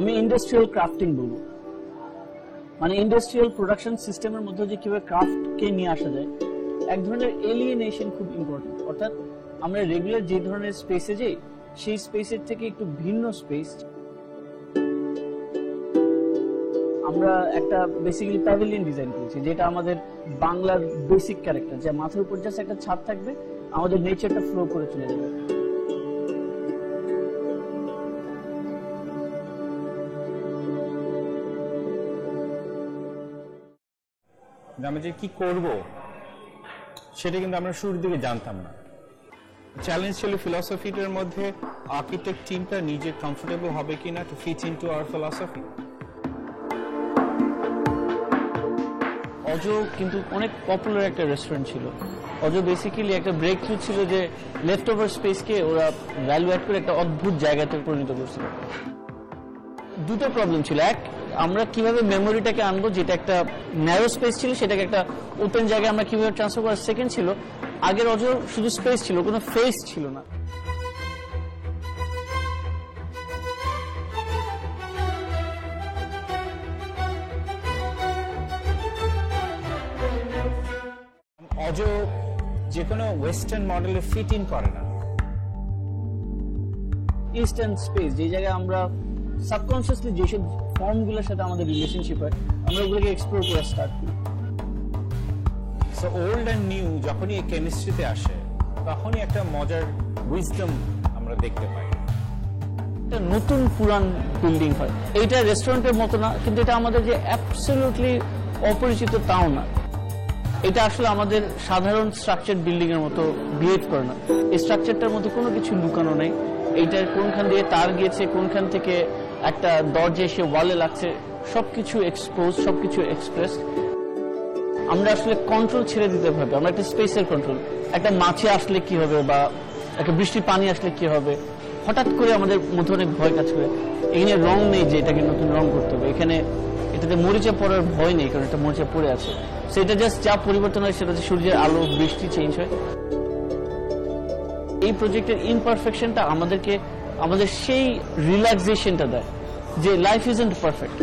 আমি industrial crafting বলবো, মানে ইন্ডাস্ট্রিয়াল প্রোডাকশন সিস্টেমের মধ্যে যে কিভাবে ক্রাফটকে নিয়ে আসা যায়। এক ধরনের এলিয়েনেশন খুব ইম্পর্টেন্ট, অর্থাৎ আমরা রেগুলার যে ধরনের স্পেসে যাই সেই স্পেসের থেকে একটু ভিন্ন স্পেস। আমরা একটা বেসিক্যালি প্যাভিলিয়ন ডিজাইন করেছি, যেটা আমাদের বাংলার বেসিক ক্যারেক্টার, যে মাথার উপর জাস্ট একটা ছাদ থাকবে, আমাদের নেচারটা ফ্লো করে চলে যাবে। আমরা যে কি করব সেটা কিন্তু আমরা শুরুর দিকে জানতাম না। চ্যালেঞ্জ ছিল ফিলসফিটার মধ্যে আর্কিটেক্ট টিমটা নিজে কমফোর্টেবল হবে কিনা to fit into our philosophy. অজ কিন্তু অনেক পপুলার একটা রেস্টুরেন্ট ছিল। অজ বেসিক্যালি একটা ব্রেক থ্রু ছিল যে লেফট ওভার স্পেসকে ওরা ভ্যালু অ্যাড করে একটা অদ্ভুত জায়গাতে পরিণত করছিল। দুটো প্রবলেম ছিল, এক আমরা কিভাবে মেমোরিটাকে আনবো, যেটা একটা ন্যারো স্পেস ছিল সেটাকে একটা ওপেন জায়গায় আমরা কিভাবে ট্রান্সফার করার। সেকেন্ড ছিল আগের অজ শুধু স্পেস ছিল, কোনো ফেস ছিল না। অজ যে কোনো ওয়েস্টার্ন মডেলে ফিট ইন করে না। ইস্টার্ন স্পেস, যে জায়গায় আমরা সাবকনসিয়াসলি যেসব ফর্মগুলোর সাথে আমাদের রিলেশনশিপ হয় আমরা ওগুলোকে এক্সপ্লোর করা স্টার্ট করি। সো ওল্ড অ্যান্ড নিউ যখনই এই কেমিস্ট্রিতে আসে তখনই একটা মজার উইজডম আমরা দেখতে পাই। একটা নতুন পুরান বিল্ডিং হয়, এইটা রেস্টুরেন্টের মতো না, কিন্তু এটা আমাদের যে অ্যাবসলিউটলি অপরিচিত তাও না। এটা আসলে আমাদের সাধারণ স্ট্রাকচার বিল্ডিং এর মতো বিহেভ করে না। এই স্ট্রাকচারটার মধ্যে কোনো কিছু লুকানো নেই। এইটার কোনখান দিয়ে তার গিয়েছে, কোনখান থেকে একটা দরজা এসে ওয়ালে লাগছে, সবকিছু এক্সপোজ, সবকিছু এক্সপ্রেস। আমরা আসলে কন্ট্রোল ছেড়ে দিতে হবে। আমরা একটা স্পেসের কন্ট্রোল, একটা মাছে আসলে কি হবে বা একটা বৃষ্টির পানি আসলে কি হবে, হঠাৎ করে আমাদের মধ্যে অনেক ভয় কাজ করে। এখানে রং নেই যে এটাকে নতুন রং করতে হবে, এখানে এটাতে মরিচা পড়ার ভয় নেই, কারণ এটা মরিচা পড়ে আছে। সেটা জাস্ট যা পরিবর্তন হয় সেটা হচ্ছে সূর্যের আলো, বৃষ্টি চেঞ্জ হয়। এই প্রজেক্টের ইমপারফেকশনটা আমাদেরকে আমাদের সেই রিল্যাক্সেশনটা দেয় যে লাইফ ইজন্ট পারফেক্ট।